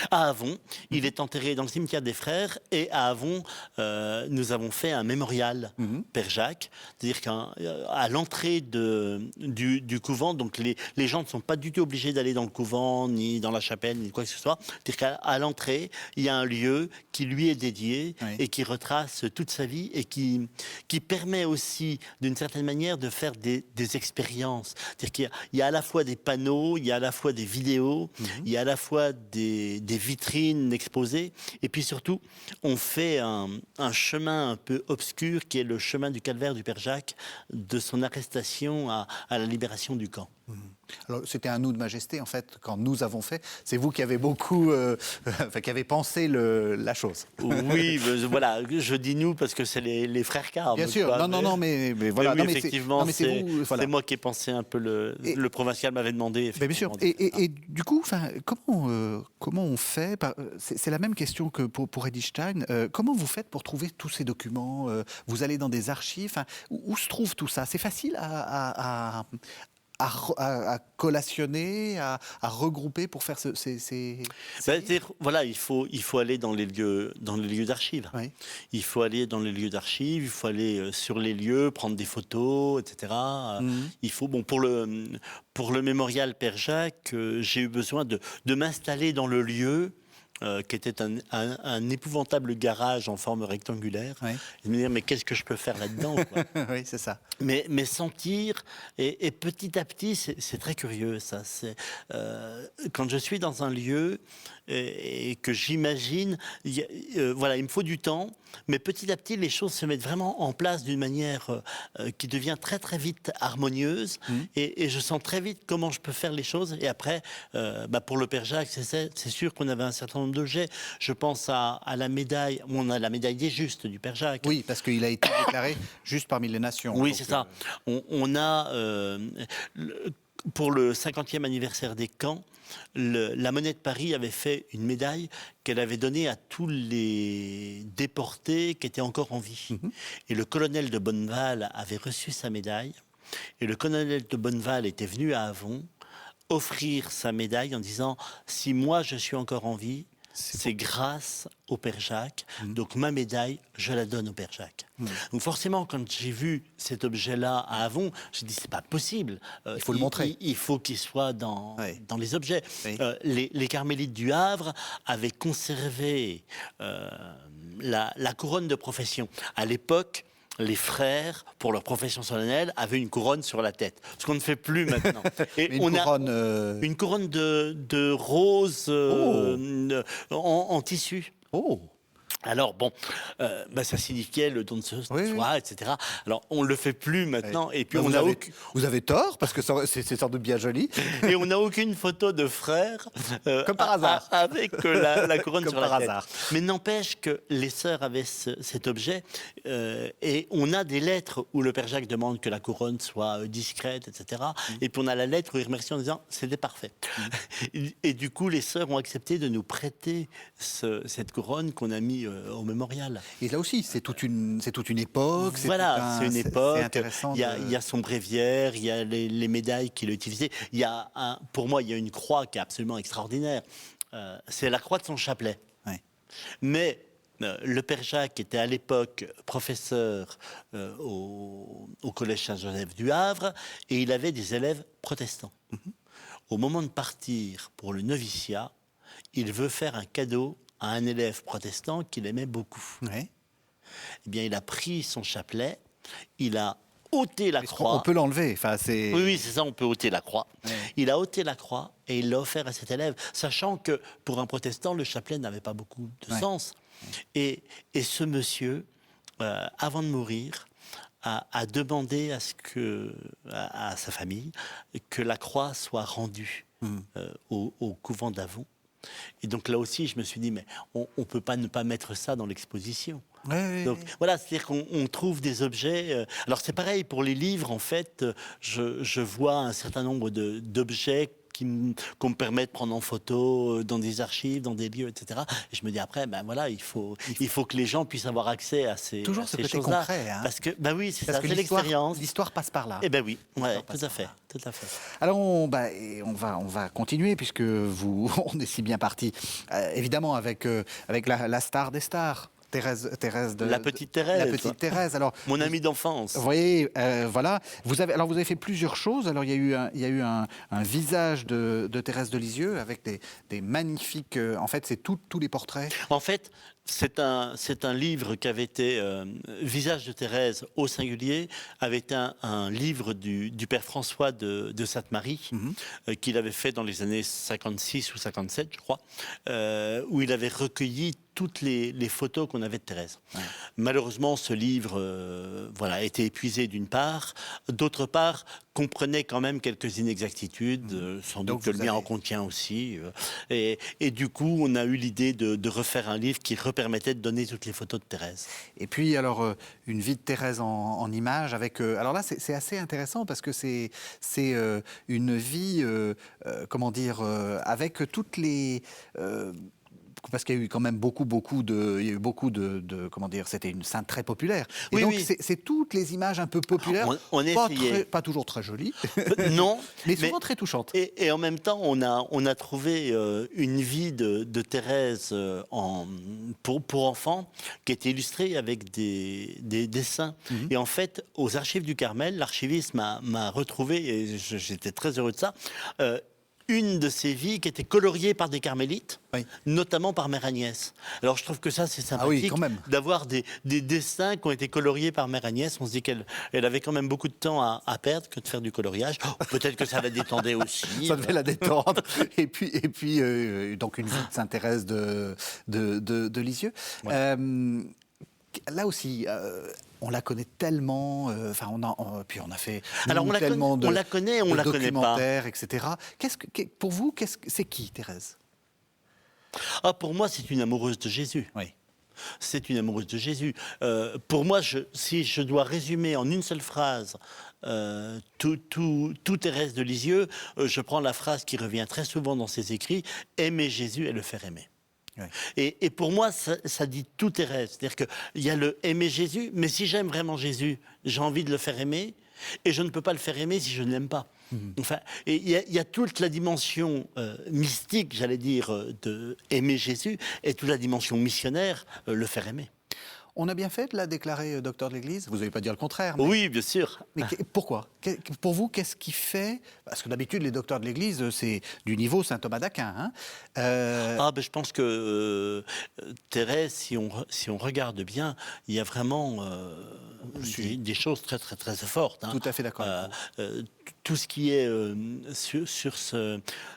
À Avon, il est enterré dans le cimetière des Frères, et à Avon, nous avons fait un mémorial Père Jacques, c'est-à-dire qu'à l'entrée du couvent, donc les gens ne sont pas du tout obligés d'aller dans le couvent, ni dans la chapelle, ni quoi que ce soit, c'est-à-dire qu'à l'entrée, il y a un lieu qui lui est dédié et qui retrace toute sa vie et qui permet aussi, d'une certaine manière, de faire des expériences. C'est-à-dire qu'il y a à la fois des panneaux, il y a à la fois des vidéos, il y a à la fois des vitrines exposées, et puis surtout on fait un chemin un peu obscur qui est le chemin du calvaire du Père Jacques, de son arrestation à la libération du camp. Alors, c'était un nous de majesté, en fait, quand nous avons fait. C'est vous qui avez beaucoup... qui avez pensé la chose. Oui, voilà, je dis nous parce que c'est les frères Carme. Bien sûr, quoi, non, mais voilà. Oui, effectivement, c'est moi qui ai pensé un peu, le provincial m'avait demandé. Bien sûr, et du coup, comment on fait c'est la même question que pour Edith Stein. Comment vous faites pour trouver tous ces documents ? Vous allez dans des archives, où se trouve tout ça ? C'est facile à à collationner, à regrouper pour faire C'est-à-dire, voilà, il faut aller dans les lieux d'archives. Oui. Il faut aller dans les lieux d'archives, il faut aller sur les lieux, prendre des photos, etc. Il faut, pour le mémorial Père Jacques, j'ai eu besoin de m'installer dans le lieu. Qui était un épouvantable garage en forme rectangulaire. Oui. Et de me dire, mais qu'est-ce que je peux faire là-dedans, quoi. Oui, c'est ça. Mais sentir, et petit à petit, c'est très curieux, ça. Quand je suis dans un lieu et que j'imagine, voilà, il me faut du temps, mais petit à petit, les choses se mettent vraiment en place d'une manière qui devient très très vite harmonieuse, et je sens très vite comment je peux faire les choses. Et après, pour le Père Jacques, c'est sûr qu'on avait un certain nombre d'objets. Je pense à la médaille, on a la médaille des Justes du Père Jacques. Oui, parce qu'il a été déclaré juste parmi les nations. Oui, donc, c'est ça. On a, pour le 50e anniversaire des camps, la Monnaie de Paris avait fait une médaille qu'elle avait donnée à tous les déportés qui étaient encore en vie. Et le colonel de Bonneval avait reçu sa médaille. Et le colonel de Bonneval était venu à Avon offrir sa médaille en disant « Si moi je suis encore en vie, c'est grâce au Père Jacques. Donc ma médaille, je la donne au Père Jacques. » Donc forcément, quand j'ai vu cet objet-là à Avon, j'ai dit c'est pas possible. Il faut le montrer. Il faut qu'il soit dans les objets. Oui. Les carmélites du Havre avaient conservé la couronne de profession. À l'époque, les frères, pour leur profession solennelle, avaient une couronne sur la tête. Ce qu'on ne fait plus maintenant. Et une couronne de rose en tissu. Oh. Alors bon, ça signifiait le don de soi, etc. Alors on le fait plus maintenant. Et puis vous avez tort, parce que c'est sans doute bien joli. Et on n'a aucune photo de frère comme par hasard avec la couronne comme sur par la tête. hasard. Mais n'empêche que les sœurs avaient cet objet, et on a des lettres où le Père Jacques demande que la couronne soit discrète, etc. Et puis on a la lettre où il remercie en disant c'était parfait. Et du coup les sœurs ont accepté de nous prêter cette couronne qu'on a mis au mémorial. Et là aussi, c'est toute une époque. Voilà, c'est une époque. C'est intéressant. Il y a son bréviaire, il y a les médailles qu'il a utilisées. Pour moi, il y a une croix qui est absolument extraordinaire. C'est la croix de son chapelet. Ouais. Mais le Père Jacques était à l'époque professeur au Collège Saint-Joseph du Havre, et il avait des élèves protestants. Au moment de partir pour le noviciat, il veut faire un cadeau à un élève protestant qu'il aimait beaucoup. Ouais. Eh bien, il a pris son chapelet, il a ôté la croix. On peut l'enlever. Enfin, Oui, c'est ça, on peut ôter la croix. Ouais. Il a ôté la croix et il l'a offert à cet élève, sachant que pour un protestant, le chapelet n'avait pas beaucoup de sens. Et ce monsieur, avant de mourir, a demandé à sa famille que la croix soit rendue au couvent d'Avon. Et donc là aussi, je me suis dit, mais on ne peut pas ne pas mettre ça dans l'exposition. Donc voilà, c'est-à-dire qu'on trouve des objets. Alors c'est pareil pour les livres, en fait, je vois un certain nombre d'objets qu'on me permet de prendre en photo dans des archives, dans des lieux, etc. Et je me dis après, il faut que les gens puissent avoir accès à ces toujours ce côté choses-là. concret. Hein. Parce que, oui, c'est ça, c'est l'expérience. L'histoire passe par là. Eh bien oui, tout à fait. Alors on va continuer, puisque on est si bien parti, évidemment avec la star des stars. Thérèse la petite Thérèse. La petite Thérèse. Alors, mon amie d'enfance. Vous voyez, voilà. Vous avez fait plusieurs choses. Alors, il y a eu un visage de Thérèse de Lisieux avec des magnifiques. En fait, c'est tous les portraits. En fait, c'est un livre qui avait été Visage de Thérèse au singulier, avait été un livre du père François de Sainte-Marie, qu'il avait fait dans les années 56 ou 57, je crois, où il avait recueilli toutes les photos qu'on avait de Thérèse. Ouais. Malheureusement, ce livre a été épuisé d'une part. D'autre part, comprenait quand même quelques inexactitudes, sans doute que le mien en contient aussi. Et du coup, on a eu l'idée de refaire un livre qui permettait de donner toutes les photos de Thérèse. Et puis, alors, une vie de Thérèse en images avec... alors là, c'est assez intéressant parce que c'est une vie, avec toutes les... parce qu'il y a eu quand même il y a eu beaucoup de comment dire, c'était une sainte très populaire. Et Oui, donc, oui. c'est toutes les images un peu populaires, On essayait. pas toujours très jolies, Non, mais souvent très touchantes. Et en même temps, on a trouvé une vie de Thérèse pour enfants qui était illustrée avec des dessins. Et en fait, aux archives du Carmel, l'archiviste m'a retrouvé, et j'étais très heureux de ça, une de ces vies qui était coloriée par des carmélites, Oui. notamment par Mère Agnès. Alors je trouve que ça c'est Ah oui, sympathique quand même. d'avoir des dessins qui ont été coloriés par Mère Agnès. On se dit qu'elle avait quand même beaucoup de temps à perdre que de faire du coloriage. Peut-être que ça la détendait aussi. Ça devait la détendre. et puis donc une vie de Sainte-Thérèse de Lisieux. Ouais. Là aussi, on la connaît tellement. Enfin, puis on a fait Alors, on la tellement connaît- on la connaît, on de la connaît pas. documentaires, etc. Pour vous, c'est qui, Thérèse? Ah, pour moi, c'est une amoureuse de Jésus. Oui. C'est une amoureuse de Jésus. Pour moi, si je dois résumer en une seule phrase tout Thérèse de Lisieux, je prends la phrase qui revient très souvent dans ses écrits, « Aimer Jésus et le faire aimer ». Oui. Et pour moi, ça dit tout Thérèse. C'est-à-dire qu'il y a le aimer Jésus, mais si j'aime vraiment Jésus, j'ai envie de le faire aimer, et je ne peux pas le faire aimer si je ne l'aime pas. Enfin, et il y a toute la dimension mystique, j'allais dire, de aimer Jésus, et toute la dimension missionnaire, le faire aimer. On a bien fait de la déclarer docteur de l'Église? Vous n'allez pas dire le contraire. Mais, Oui, bien sûr. mais pourquoi? Pour vous, qu'est-ce qui fait? Parce que d'habitude, les docteurs de l'Église, c'est du niveau saint Thomas d'Aquin. Hein. Je pense que Thérèse, si on regarde bien, il y a vraiment des choses très, très, très fortes. Hein. Tout à fait d'accord. Tout ce qui est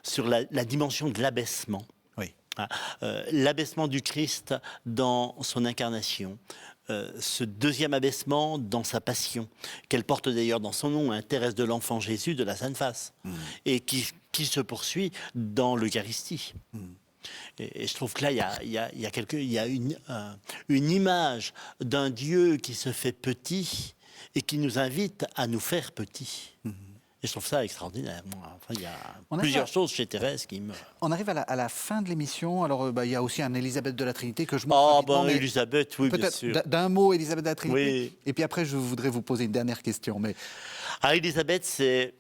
sur la dimension de l'abaissement. Oui. L'abaissement du Christ dans son incarnation. Ce deuxième abaissement dans sa passion, qu'elle porte d'ailleurs dans son nom, hein, Thérèse de l'Enfant Jésus de la Sainte Face, et qui se poursuit dans l'Eucharistie. Et je trouve que là, il y a une image d'un Dieu qui se fait petit et qui nous invite à nous faire petits. Et je trouve ça extraordinaire. Enfin, il y a plusieurs choses chez Thérèse qui me... On arrive à la fin de l'émission. Alors, il y a aussi un Élisabeth de la Trinité que je montre rapidement, mais Élisabeth, oui, bien sûr. peut-être d'un mot, Élisabeth de la Trinité. Oui. Et puis après, je voudrais vous poser une dernière question. Mais... Élisabeth, c'est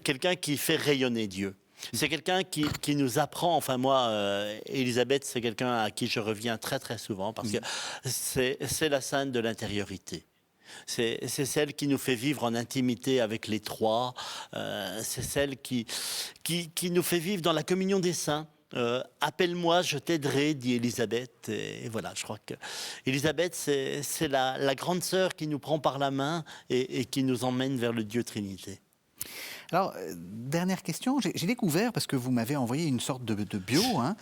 quelqu'un qui fait rayonner Dieu. C'est quelqu'un qui nous apprend, enfin moi, Élisabeth, c'est quelqu'un à qui je reviens très très souvent, parce que c'est la sainte de l'intériorité. C'est celle qui nous fait vivre en intimité avec les trois. C'est celle qui nous fait vivre dans la communion des saints. Appelle-moi, je t'aiderai, dit Élisabeth. Et voilà, je crois que Élisabeth, c'est la grande sœur qui nous prend par la main et qui nous emmène vers le Dieu Trinité. Alors, dernière question, j'ai découvert, parce que vous m'avez envoyé une sorte de bio, hein,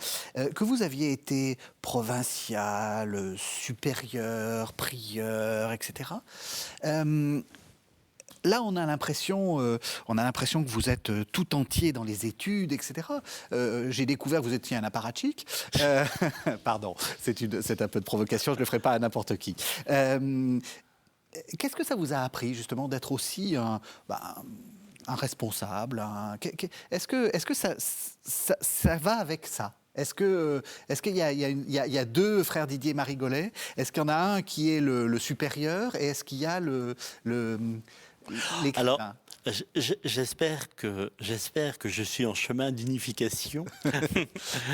que vous aviez été provincial, supérieur, prieur, etc. Là, on a l'impression que vous êtes tout entier dans les études, etc. J'ai découvert que vous étiez un apparatchik. Pardon, c'est un peu de provocation, je ne le ferai pas à n'importe qui. Qu'est-ce que ça vous a appris, justement, d'être aussi un responsable? Est-ce que ça va avec ça? Est-ce qu'il y a deux frères Didier et Marie Golay? Est-ce qu'il y en a un qui est le supérieur et est-ce qu'il y a l'écrivain? Alors, j'espère que je suis en chemin d'unification.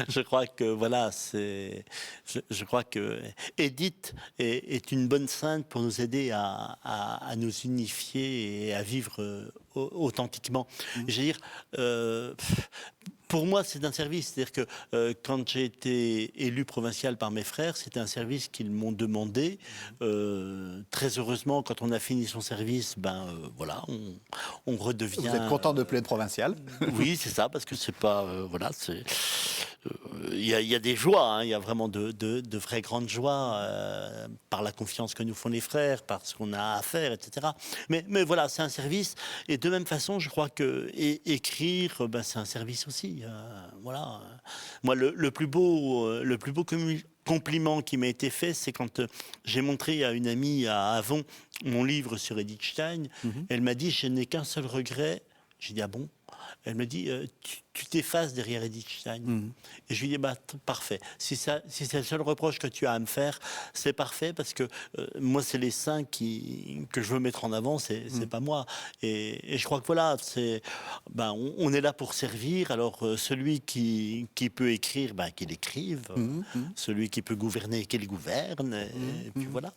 Je crois que voilà, je crois que Édith est une bonne sainte pour nous aider à nous unifier et à vivre authentiquement. Je veux dire. Pour moi, c'est un service. C'est-à-dire que quand j'ai été élu provincial par mes frères, c'était un service qu'ils m'ont demandé. Très heureusement, quand on a fini son service, voilà, on redevient... Vous êtes content de ne plus être provincial? Oui, c'est ça, parce que c'est pas... voilà, c'est... Il y a des joies, hein, il y a vraiment de vraies grandes joies par la confiance que nous font les frères, par ce qu'on a à faire, etc. Mais voilà, c'est un service. Et de même façon, je crois que écrire, c'est un service aussi. Voilà. Moi, le plus beau compliment qui m'a été fait, c'est quand j'ai montré à une amie à Avon mon livre sur Edith Stein. Elle m'a dit, je n'ai qu'un seul regret. J'ai dit, ah bon? Elle me dit, tu t'effaces derrière Edith Stein. Et je lui dis, parfait. Si c'est le seul reproche que tu as à me faire, c'est parfait, parce que moi, c'est les saints que je veux mettre en avant, c'est pas moi. Et je crois que voilà, on est là pour servir. Alors, celui qui peut écrire, qu'il écrive. Celui qui peut gouverner, qu'il gouverne. Et puis voilà.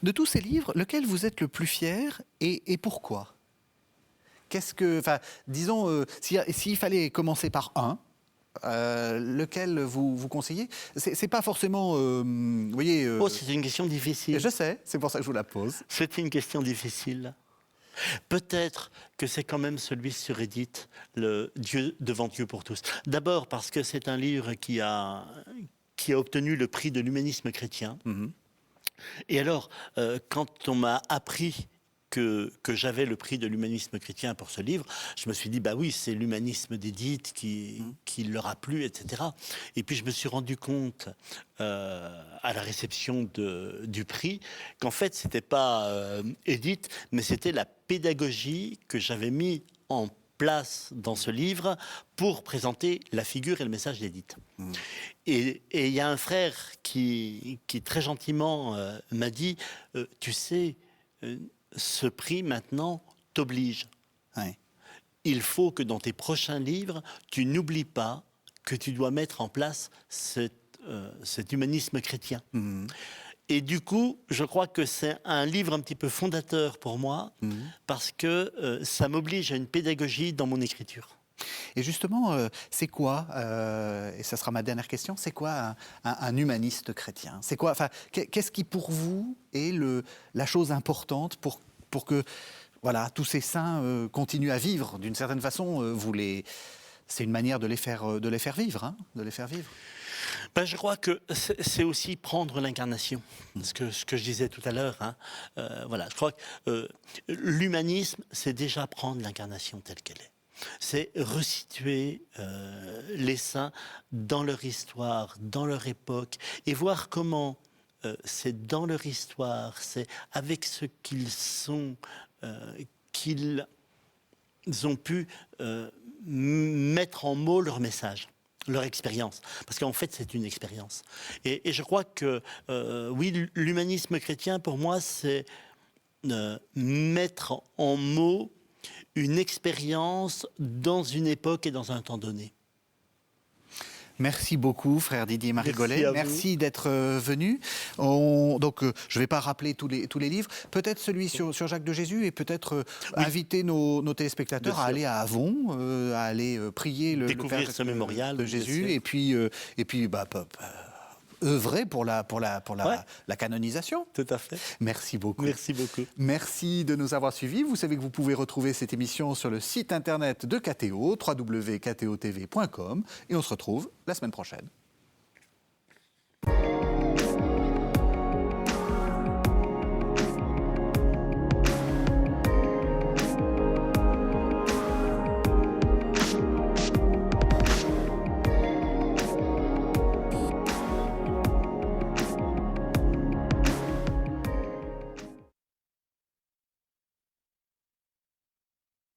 De tous ces livres, lequel vous êtes le plus fier et pourquoi ? Disons, s'il fallait commencer par un, lequel vous conseillez ? C'est pas forcément, vous voyez. C'est une question difficile. Je sais, c'est pour ça que je vous la pose. C'est une question difficile. Peut-être que c'est quand même celui sur Edith, le Dieu devant Dieu pour tous. D'abord parce que c'est un livre qui a obtenu le prix de l'humanisme chrétien. Et alors, quand on m'a appris que j'avais le prix de l'humanisme chrétien pour ce livre, je me suis dit, oui, c'est l'humanisme d'Édith qui leur a plu, etc. Et puis je me suis rendu compte à la réception du prix qu'en fait, c'était pas Édith, mais c'était la pédagogie que j'avais mis en place dans ce livre pour présenter la figure et le message d'Édith. Et il y a un frère qui très gentiment m'a dit, tu sais, ce prix maintenant t'oblige. Ouais. Il faut que dans tes prochains livres, tu n'oublies pas que tu dois mettre en place cet humanisme chrétien. Et du coup, je crois que c'est un livre un petit peu fondateur pour moi, parce que ça m'oblige à une pédagogie dans mon écriture. Et justement, c'est quoi, et ça sera ma dernière question, c'est quoi un humaniste chrétien ? C'est quoi, qu'est-ce qui pour vous est la chose importante pour que voilà, tous ces saints continuent à vivre d'une certaine façon c'est une manière de les faire vivre, hein, de les faire vivre. Je crois que c'est aussi prendre l'incarnation, ce que je disais tout à l'heure. Voilà, je crois que l'humanisme, c'est déjà prendre l'incarnation telle qu'elle est. C'est resituer les saints dans leur histoire, dans leur époque, et voir comment c'est dans leur histoire, c'est avec ce qu'ils sont, qu'ils ont pu mettre en mots leur message, leur expérience. Parce qu'en fait, c'est une expérience. Et je crois que, oui, l'humanisme chrétien, pour moi, c'est mettre en mots une expérience dans une époque et dans un temps donné. Merci beaucoup, frère Didier Marigolet. Merci d'être venu. Donc, je ne vais pas rappeler tous les livres. Peut-être celui sur Jacques de Jésus et peut-être inviter nos téléspectateurs à aller à Avon, à aller prier le Père ce mémorial de Jésus et puis œuvrer pour la canonisation. Tout à fait. Merci beaucoup. Merci beaucoup. Merci de nous avoir suivis. Vous savez que vous pouvez retrouver cette émission sur le site internet de KTO, www.ktotv.com, et on se retrouve la semaine prochaine.